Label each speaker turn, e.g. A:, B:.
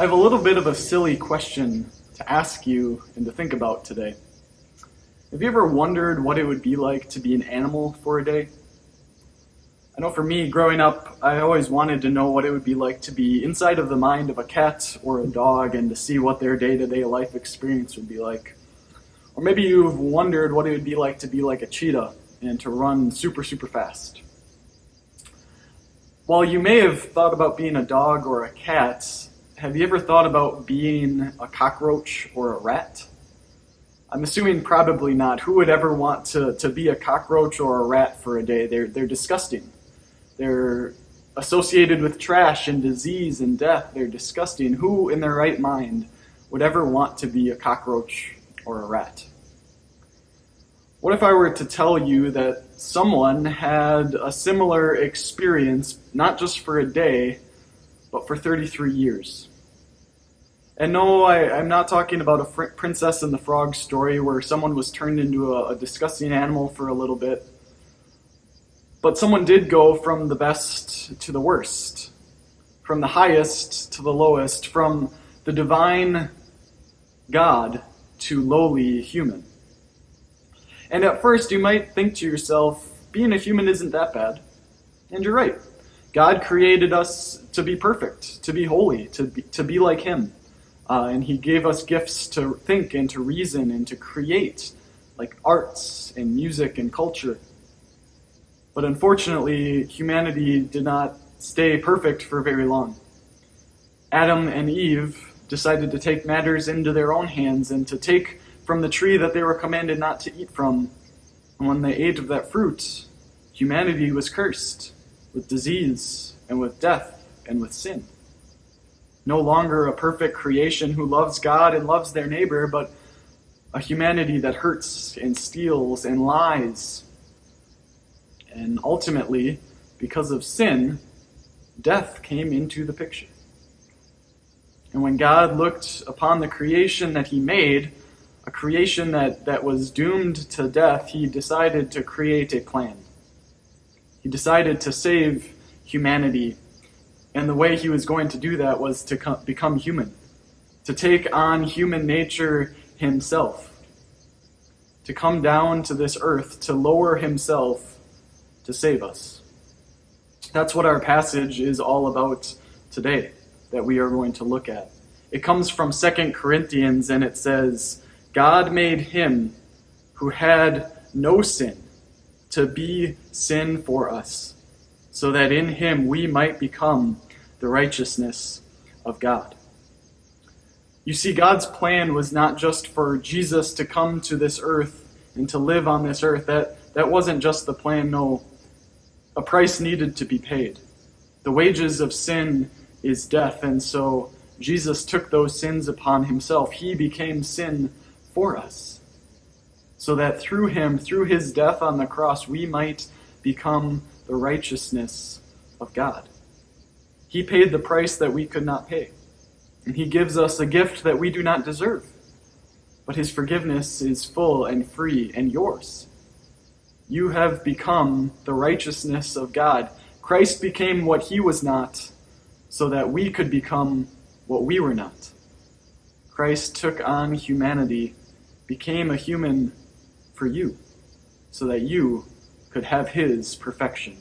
A: I have a little bit of a silly question to ask you and to think about today. Have you ever wondered what it would be like to be an animal for a day? I know for me, growing up, I always wanted to know what it would be like to be inside of the mind of a cat or a dog and to see what their day-to-day life experience would be like. Or maybe you've wondered what it would be like to be like a cheetah and to run super, super fast. While you may have thought about being a dog or a cat, have you ever thought about being a cockroach or a rat? I'm assuming probably not. Who would ever want to be a cockroach or a rat for a day? They're disgusting. They're associated with trash and disease and death. They're disgusting. Who in their right mind would ever want to be a cockroach or a rat? What if I were to tell you that someone had a similar experience, not just for a day, but for 33 years? And no, I'm not talking about a Princess and the Frog story where someone was turned into a disgusting animal for a little bit. But someone did go from the best to the worst, from the highest to the lowest, from the divine God to lowly human. And at first you might think to yourself, being a human isn't that bad. And you're right. God created us to be perfect, to be holy, to be like Him. And He gave us gifts to think and to reason and to create, like arts and music and culture. But unfortunately, humanity did not stay perfect for very long. Adam and Eve decided to take matters into their own hands and to take from the tree that they were commanded not to eat from. And when they ate of that fruit, humanity was cursed with disease and with death and with sin. No longer a perfect creation who loves God and loves their neighbor, but a humanity that hurts and steals and lies. And ultimately, because of sin, death came into the picture. And when God looked upon the creation that He made, a creation that was doomed to death, He decided to create a plan. He decided to save humanity. And the way He was going to do that was to become human, to take on human nature Himself, to come down to this earth, to lower Himself, to save us. That's what our passage is all about today, that we are going to look at. It comes from 2 Corinthians, and it says, God made Him who had no sin to be sin for us, so that in Him we might become the righteousness of God. You see, God's plan was not just for Jesus to come to this earth and to live on this earth. That wasn't just the plan, no. A price needed to be paid. The wages of sin is death, and so Jesus took those sins upon Himself. He became sin for us, so that through Him, through His death on the cross, we might become the righteousness of God. He paid the price that we could not pay, and He gives us a gift that we do not deserve. But His forgiveness is full and free and yours. You have become the righteousness of God. Christ became what He was not, so that we could become what we were not. Christ took on humanity, became a human for you, so that you could have His perfection.